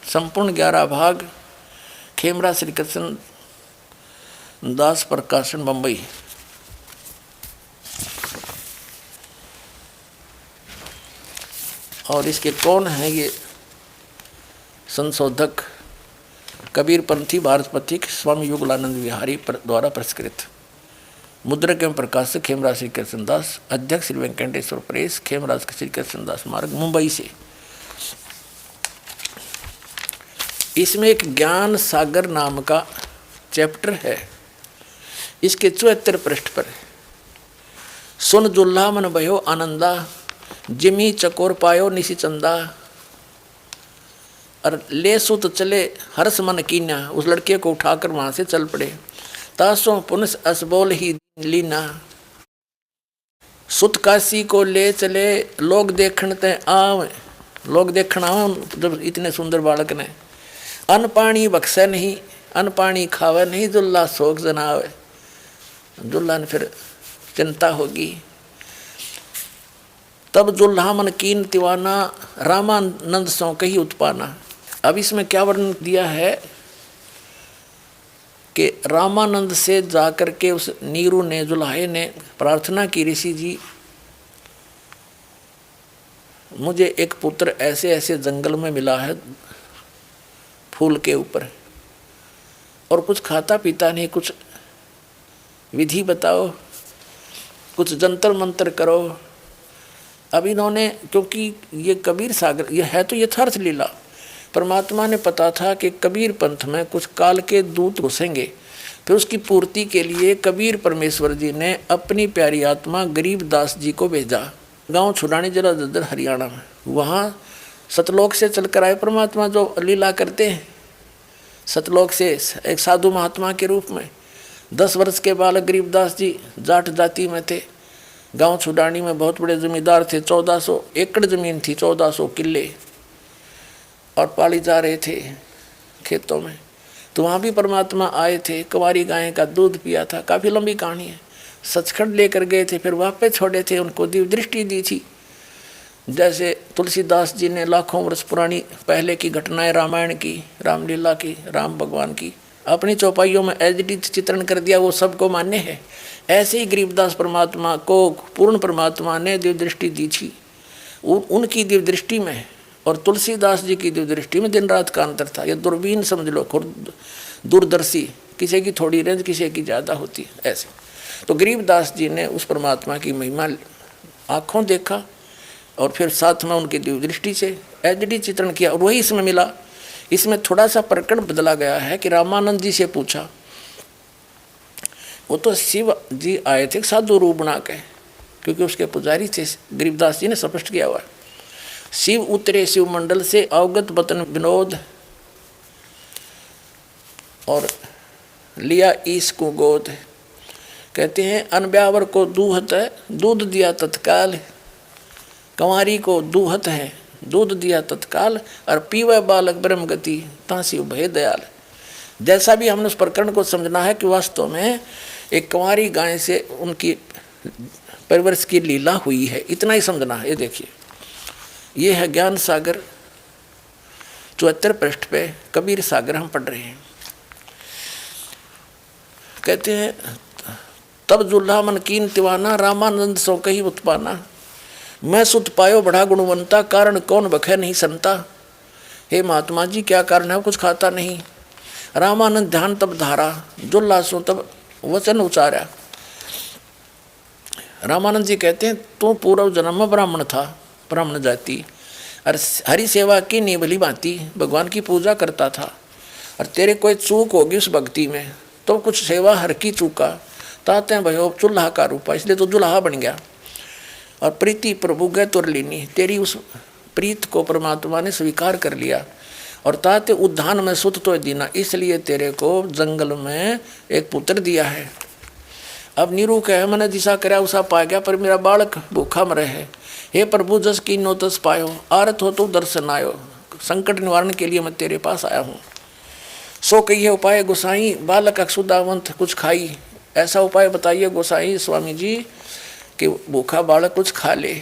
संपूर्ण 11 भाग, खेमरा श्री कृष्ण दास प्रकाशन, बम्बई। और इसके कौन है? ये संशोधक कबीर पंथी भारत पथिक स्वामी युगलानंद विहारी द्वारा पुरस्कृत। मुद्रक एवं प्रकाशक खेमराज श्री कृष्णदास, अध्यक्ष श्री वेंकटेश्वर प्रेस, खेमराज श्री कृष्णदास मार्ग, मुंबई से। इसमें एक ज्ञान सागर नाम का चैप्टर है, इसके 74 पृष्ठ पर। सुन जुल्हा मन भयो आनंदा, जिमी चकोर पायो निशी चंदा। और ले सुत चले हर्ष मन कीना, उस लड़के को उठाकर वहां से चल पड़े। तासो पुनस असबोल ही लीना, सुत काशी को ले चले, लोग देखण ते आव। लोग देखण आव जब इतने सुंदर बालक ने। अन्न पानी बख्शे नहीं, अन्न पानी खावे नहीं, जुल्ला शोक जनावे। जुल्ला ने फिर चिंता होगी। तब जुल्हा मन कीन तिवाना, रामानंद सौ कही उत्पाना। अब इसमें क्या वर्णन दिया है कि रामानंद से जाकर के उस नीरू ने, जुल्हाए ने प्रार्थना की, ऋषि जी मुझे एक पुत्र ऐसे ऐसे जंगल में मिला है, फूल के ऊपर, और कुछ खाता पीता नहीं, कुछ विधि बताओ, कुछ जंतर मंत्र करो। अब इन्होंने, क्योंकि ये कबीर सागर ये है तो यथार्थ लीला, परमात्मा ने पता था कि कबीर पंथ में कुछ काल के दूत घुसेंगे, फिर उसकी पूर्ति के लिए कबीर परमेश्वर जी ने अपनी प्यारी आत्मा गरीबदास जी को भेजा। गांव छुड़ानी जिला ददर हरियाणा में, वहाँ सतलोक से चलकर आए परमात्मा जो लीला करते हैं। सतलोक से एक साधु महात्मा के रूप में 10 वर्ष के बालक गरीबदास जी जाट जाति में थे। गांव छुडानी में बहुत बड़े जमींदार थे, 1400 एकड़ ज़मीन थी, 1400 किले, और पाली जा रहे थे खेतों में। तो वहाँ भी परमात्मा आए थे, कुंवारी गाय का दूध पिया था। काफ़ी लंबी कहानी है। सचखंड लेकर गए थे, फिर वापस छोड़े थे, उनको दिव्य दृष्टि दी थी। जैसे तुलसीदास जी ने लाखों वर्ष पुरानी पहले की घटनाएं रामायण की, रामलीला की, राम भगवान की अपनी चौपाइयों में एचडी चित्रण कर दिया, वो सबको मान्य है। ऐसे ही गरीबदास परमात्मा को पूर्ण परमात्मा ने दिव्य दृष्टि दी थी। उनकी दिव्य दृष्टि में और तुलसीदास जी की दिव्य दृष्टि में दिन रात का अंतर था। ये दूरबीन समझ लो, दूरदर्शी, किसी की थोड़ी रेंज किसी की ज़्यादा होती है। ऐसे तो गरीबदास जी ने उस परमात्मा की महिमा आँखों देखा और फिर साथ में उनकी दिव्य दृष्टि से एचडी चित्रण किया, और वही इसमें मिला। इसमें थोड़ा सा प्रकरण बदला गया है कि रामानंद जी से पूछा, वो तो शिव जी आए थे साधु रूप बना के, क्योंकि उसके पुजारी थे। गरीबदास जी ने स्पष्ट किया हुआ, शिव उतरे शिव मंडल से अवगत बतन विनोद, और लिया ईश को गोद। कहते हैं अनब्यावर को दूहत है, दूध दिया तत्काल, कंवारी को दूहत है, दूध दिया तत्काल, और पीवा बालक ब्रह्म गति तांसी भय दयाल। जैसा भी हमने उस प्रकरण को समझना है कि वास्तव में एक कंवारी गाय से उनकी परवरिश की लीला हुई है, इतना ही समझना है। ये देखिए, ये है ज्ञान सागर 74 पृष्ठ पे कबीर सागर हम पढ़ रहे हैं। कहते हैं तब जुल्हा मन कीन तिवाना, रामानंद सो कही उत्पाना। मैं सुत पायो बड़ा गुणवंता, कारण कौन बखे नहीं संता। हे महात्मा जी क्या कारण है, कुछ खाता नहीं। रामानंद ध्यान तब धारा, जुल्हा सो तब वचन उचारा। रामानंद जी कहते हैं तू पूर्व जन्म में ब्राह्मण था, ब्राह्मण जाति, और हरि सेवा की नहीं भली भांति भगवान की पूजा करता था, और तेरे कोई चूक होगी उस भक्ति में तो कुछ सेवा हर की चूका, ताते हैं भयो चूल्हा का रूपा, इसलिए तो जुल्हा बन गया। और प्रीति प्रभु गए तुर लीनी, तेरी उस प्रीत को परमात्मा ने स्वीकार कर लिया। और ताते उद्यान में सुत तो दीना, इसलिए तेरे को जंगल में एक पुत्र दिया है। अब नीरू कहे मैंने दिशा कराया उसा पा गया, पर मेरा बालक भूखा मरे है। हे प्रभु जस की नो तस पायो, आरत हो तो दर्शन आयो। संकट निवारण के लिए मैं तेरे पास आया हूँ। सो कहिए उपाय गोसाई, बालक अक्षुदावंत कुछ खाई। ऐसा उपाय बताइए गोसाई स्वामी जी कि भूखा बालक कुछ खा ले।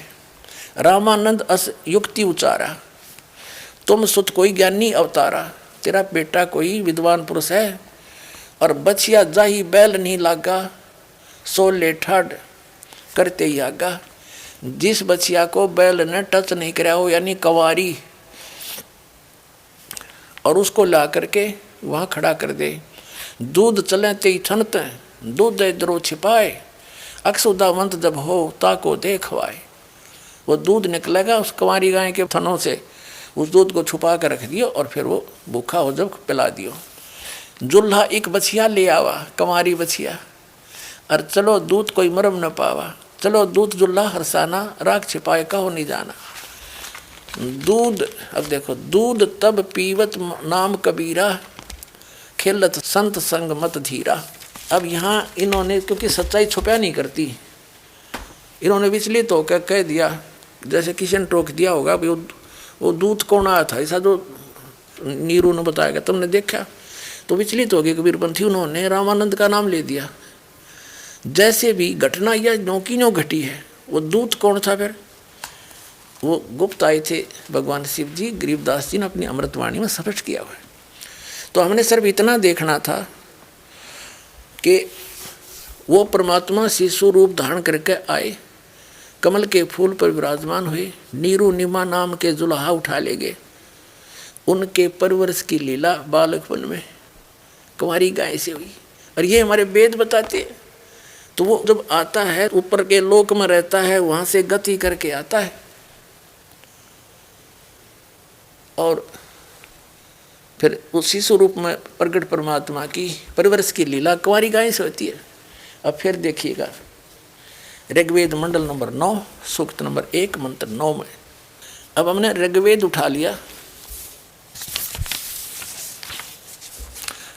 रामानंद अस युक्ति उचारा, तुम सुत कोई ज्ञानी अवतारा। तेरा बेटा कोई विद्वान पुरुष है, और बछिया जाही बैल नहीं लागा, सो लेठाड करते ही आगा। जिस बछिया को बैल ने टच नहीं कराया हो, यानी कंवारी, और उसको ला करके वहाँ खड़ा कर दे। दूध चले ते ठनते, दूध इधरों छिपाए, अक्षुदावंत जब हो ताको देखवाए। वो दूध निकलेगा उस कंवारी गाय के थनों से, उस दूध को छुपा कर रख दियो, और फिर वो भूखा हो जब पिला दियो। जुल्हा एक बछिया ले आवा, कंवारी बछिया, और चलो दूध कोई मरम न पावा। चलो दूध जुल्हा हरसाना, राख छिपाए कहो नहीं जाना। दूध, अब देखो, दूध तब पीवत नाम कबीरा, खेलत संत संग मत धीरा। अब यहाँ इन्होंने, क्योंकि सच्चाई छुपा नहीं करती, इन्होंने विचलित होकर कह दिया, जैसे किसी ने टोक दिया होगा भाई वो दूध कौन आया था, ऐसा जो नीरू ने बताया, तुमने देखा, तो विचलित हो गए कबीरपंथी, उन्होंने रामानंद का नाम ले दिया। जैसे भी घटना यह नौकी नो घटी है, वो दूत कौन था फिर? वो गुप्त आए थे भगवान शिव जी, गरीबदास जी ने अपनी अमृतवाणी में स्पष्ट किया हुआ है। तो हमने सिर्फ इतना देखना था कि वो परमात्मा शिशु रूप धारण करके आए, कमल के फूल पर विराजमान हुए, नीरू निमा नाम के जुल्हा उठा ले गए। उनके परवरिश की लीला बालकपन में कुंवारी गाय से हुई, और ये हमारे वेद बताते हैं। तो वो जब आता है ऊपर के लोक में रहता है, वहाँ से गति करके आता है, और फिर उस शिशु रूप में प्रगट परमात्मा की परवरिश की लीला कुंवारी गाय से होती है। अब फिर देखिएगा ऋग्वेद मंडल नंबर 9 सूक्त नंबर 1 मंत्र 9 में। अब हमने ऋग्वेद उठा लिया,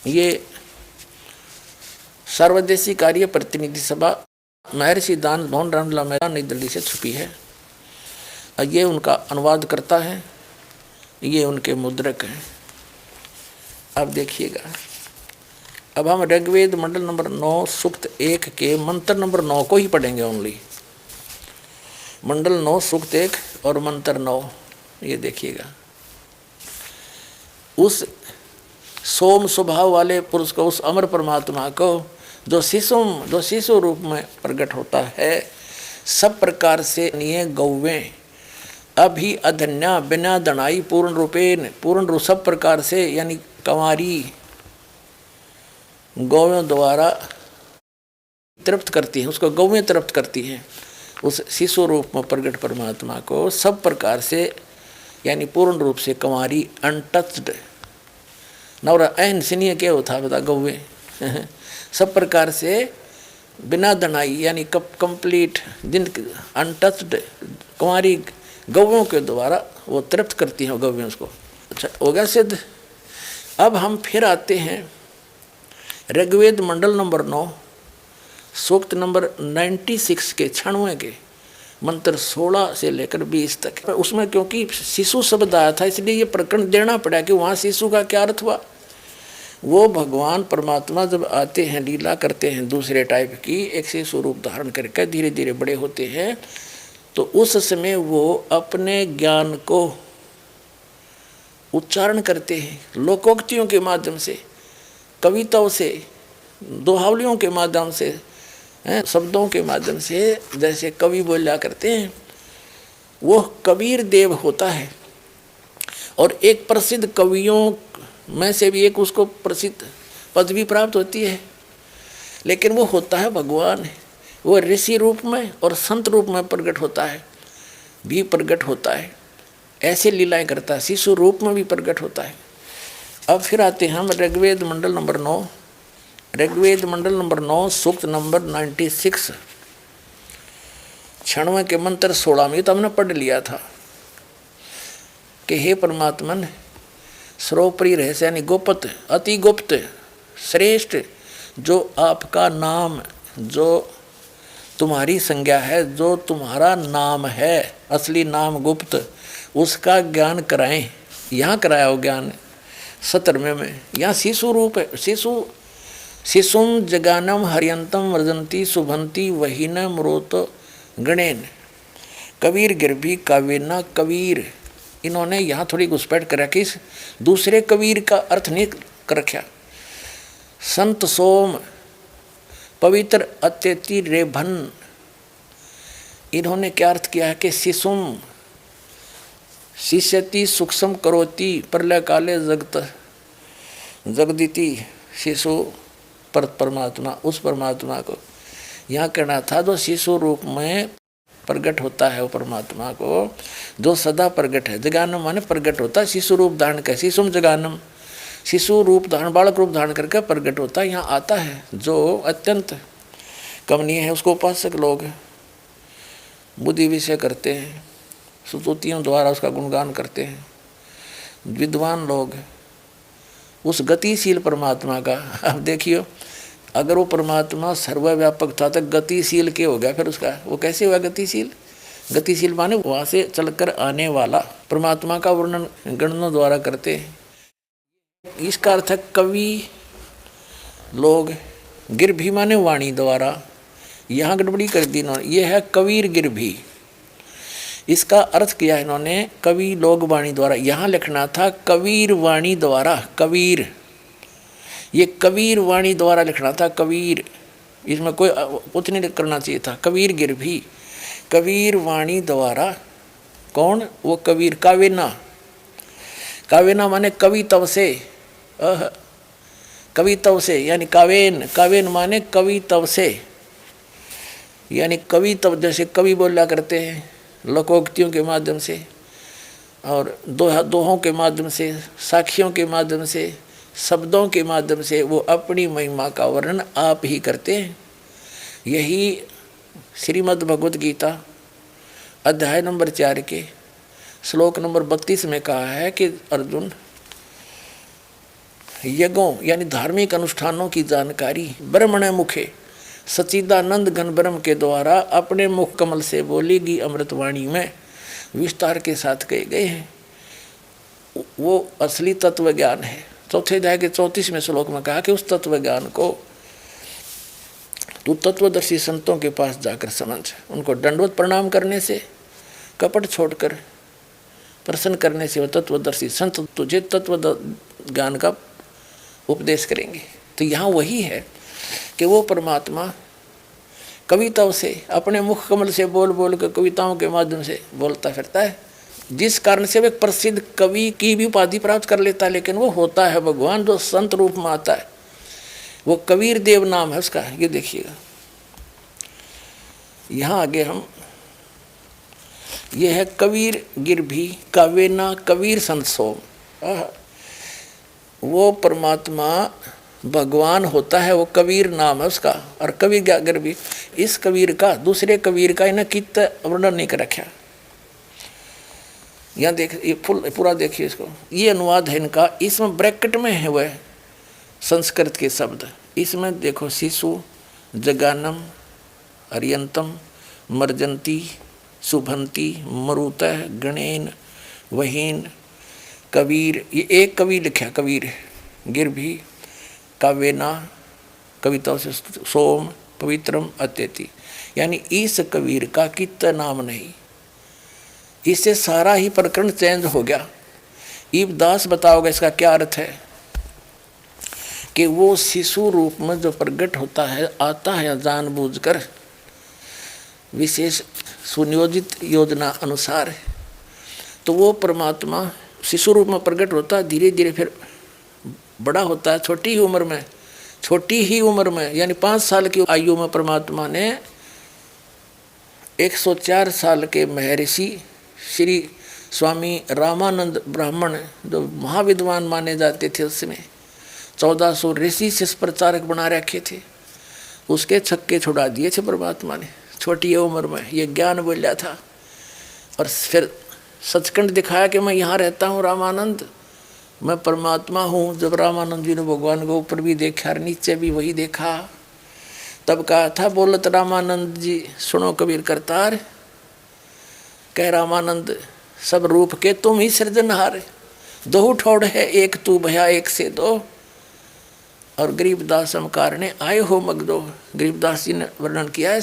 ये सर्वदेशी कार्य प्रतिनिधि सभा महर्षि दान भवन रामला मैदान नई दिल्ली से छुपी है। ये उनका अनुवाद करता है, ये उनके मुद्रक हैं। अब देखिएगा, अब हम ऋग्वेद मंडल नंबर 9 सूक्त 1 के मंत्र नंबर 9 को ही पढ़ेंगे ओनली। मंडल 9 सूक्त 1 और मंत्र 9, ये देखिएगा। उस सोम स्वभाव वाले पुरुष को, उस अमर परमात्मा को, जो शिशु रूप में प्रकट होता है, सब प्रकार से निये गौवें अभी अधन्या बिना दनाई पूर्ण रूपेण, पूर्ण रूप सब प्रकार से, यानी कंवारी गौवें द्वारा तृप्त करती हैं, उसको गौवें तृप्त करती हैं। उस शिशु रूप में प्रकट परमात्मा को सब प्रकार से, यानी पूर्ण रूप से कंवारी अनटच्ड, नवरा अहन सिनिय क्या होता बता गौवें सब प्रकार से बिना दनाई, यानी कंप्लीट जिन अनटच्ड कुंवारी गौवों के द्वारा वो तृप्त करती हैं गौवें उसको। अच्छा हो गया सिद्ध। अब हम फिर आते हैं ऋग्वेद मंडल नंबर 9 सूक्त नंबर 96 के 96 के मंत्र 16 से लेकर 20 तक। उसमें क्योंकि शिशु शब्द आया था, इसलिए ये प्रकरण देना पड़ा कि वहाँ शिशु का क्या अर्थ हुआ। वो भगवान परमात्मा जब आते हैं, लीला करते हैं दूसरे टाइप की, एक शिशु रूप धारण करके धीरे धीरे बड़े होते हैं, तो उस समय वो अपने ज्ञान को उच्चारण करते हैं लोकोक्तियों के माध्यम से, कविताओं से, दोहावलियों के माध्यम से, शब्दों के माध्यम से जैसे कवि बोला करते हैं, वो कबीर देव होता है। और एक प्रसिद्ध कवियों में से भी एक उसको प्रसिद्ध पदवी प्राप्त होती है, लेकिन वो होता है भगवान। वो ऋषि रूप में और संत रूप में प्रकट होता है, भी प्रकट होता है, ऐसे लीलाएं करता है, शिशु रूप में भी प्रकट होता है। अब फिर आते हैं हम ऋग्वेद मंडल नंबर 9, ऋग्वेद मंडल नंबर 9 सूक्त नंबर 96, 96 के मंत्र 16 में तो हमने पढ़ लिया था कि हे परमात्मन, सर्वोपरि रहस्य यानी गुप्त, अति गुप्त, श्रेष्ठ जो आपका नाम, जो तुम्हारी संज्ञा है, जो तुम्हारा नाम है, असली नाम गुप्त, उसका ज्ञान कराएं। यहाँ कराया हो ज्ञान 17वें में। यहाँ शिशु रूप है, शिशुम जगानम हरियंतम वर्जंती शुभंती वहीन मृत गणेन कबीर गिरभी काव्यना कबीर। इन्होंने यहाँ थोड़ी घुसपैठ कर रखी, दूसरे कबीर का अर्थ नहीं कर रखा। संत सोम पवित्र अत्यति रेभन, इन्होंने क्या अर्थ किया है कि शिशुम शिष्यति सूक्ष्म करोति प्रलय काले जगत जगदिति, शिशु परमात्मा, उस परमात्मा को यहाँ कहना था जो शिशु रूप में प्रकट होता है, वो परमात्मा को जो सदा प्रकट है। जगानम माने प्रकट होता है, शिशु रूप धारण कर, शिशुम जगानम, शिशु रूप धारण, बालक रूप धारण करके प्रकट होता है। यहाँ आता है जो अत्यंत कमनीय है, उसको उपासक लोग बुद्धि विषय करते हैं, स्तुतियों द्वारा उसका गुणगान करते हैं। विद्वान लोग उस गतिशील परमात्मा का, अब देखियो अगर वो परमात्मा सर्वव्यापक था तो गतिशील क्या हो गया फिर उसका, वो कैसे हुआ गतिशील? गतिशील माने वहाँ से चलकर आने वाला परमात्मा का वर्णन गणनों द्वारा करते हैं। इसका अर्थ है कवि लोग, गिरभी माने वाणी द्वारा, यहाँ गड़बड़ी कर दी इन्होंने, ये है कबीर गिरभी। इसका अर्थ किया इन्होंने कवि लोग वाणी द्वारा, यहाँ लिखना था कबीर वाणी द्वारा, कबीर, ये कबीर वाणी द्वारा लिखना था, कबीर, इसमें कोई कुछ नहीं करना चाहिए था। कबीर गिरभी, कबीर वाणी द्वारा, कौन? वो कबीर। कावेना, कावेना माने कवि तव से, कवि तव से यानी कावेन, कावेन माने कवि तव से, यानी कवि तब, जैसे कवि बोला करते हैं लोकोक्तियों के माध्यम से और दोहों के माध्यम से, साखियों के माध्यम से, शब्दों के माध्यम से वो अपनी महिमा का वर्णन आप ही करते हैं। यही श्रीमद् भगवद गीता अध्याय नंबर 4 के श्लोक नंबर 32 में कहा है कि अर्जुन, यज्ञों यानी धार्मिक अनुष्ठानों की जानकारी ब्रह्मण मुखे सच्चिदानंद घन ब्रह्म के द्वारा अपने मुख कमल से बोलेगी अमृतवाणी में विस्तार के साथ कहे गए हैं। वो असली तत्व ज्ञान है। चौथे अध्याय के 34वें श्लोक में कहा कि उस तत्व ज्ञान को तू तत्वदर्शी संतों के पास जाकर समझ, उनको दंडवत प्रणाम करने से, कपट छोड़कर प्रसन्न करने से वो तत्वदर्शी संत तुझे तत्व ज्ञान का उपदेश करेंगे। तो यहाँ वही है कि वो परमात्मा कविताओं से, अपने मुख कमल से बोल बोल कर कविताओं के माध्यम से बोलता फिरता है, जिस कारण से वो एक प्रसिद्ध कवि की भी उपाधि प्राप्त कर लेता है। लेकिन वो होता है भगवान जो संत रूप में आता है, वो कबीर देव नाम है उसका। ये देखिएगा यहाँ आगे हम, ये है कबीर गिरभी कावेना कबीर संत सोम। वो परमात्मा भगवान होता है, वो कबीर नाम है उसका। और कबीर गिरभी, इस कबीर का दूसरे कबीर का इन्हें कित वर्णन नहीं कर रखा। यहाँ देख, ये पूरा देखिए इसको, ये अनुवाद है इनका। इसमें ब्रैकेट में है वह संस्कृत के शब्द, इसमें देखो शिशु, जगानम, अर्यंतम, मर्जंती, शुभंती, मरुतः, गणेन, वहीन, कबीर। ये एक कवि लिखा, कबीर गिरभी कावेना कविताओं से सोम पवित्रम अत्यति, यानी इस कबीर का कितना नाम नहीं। इससे सारा ही प्रकरण चेंज हो गया। ईब दास बताओगे इसका क्या अर्थ है कि वो शिशु रूप में जो प्रकट होता है, आता है जानबूझकर विशेष सुनियोजित योजना अनुसार, तो वो परमात्मा शिशु रूप में प्रकट होता है, धीरे धीरे फिर बड़ा होता है। छोटी ही उम्र में यानी 5 साल की आयु में परमात्मा ने 104 साल के महर्षि श्री स्वामी रामानंद ब्राह्मण, जो महाविद्वान माने जाते थे उसमें, 1400 ऋषि से प्रचारक बना रखे थे, उसके छक्के छुड़ा दिए थे परमात्मा ने छोटी उम्र में। ये ज्ञान बोलिया था। और फिर सचखंड दिखाया कि मैं यहाँ रहता हूँ रामानंद, मैं परमात्मा हूँ। जब रामानंद जी ने भगवान को ऊपर भी देखा और नीचे भी वही देखा, तब कहा था, बोलत रामानंद जी सुनो कबीर करतार, कह रामानंद सब रूप के तुम ही सृजनहार, दो ठोड़ है एक तू भया एक से दो, और गरीबदास समकार ने आए हो मगदो। गरीबदास जी ने वर्णन किया है।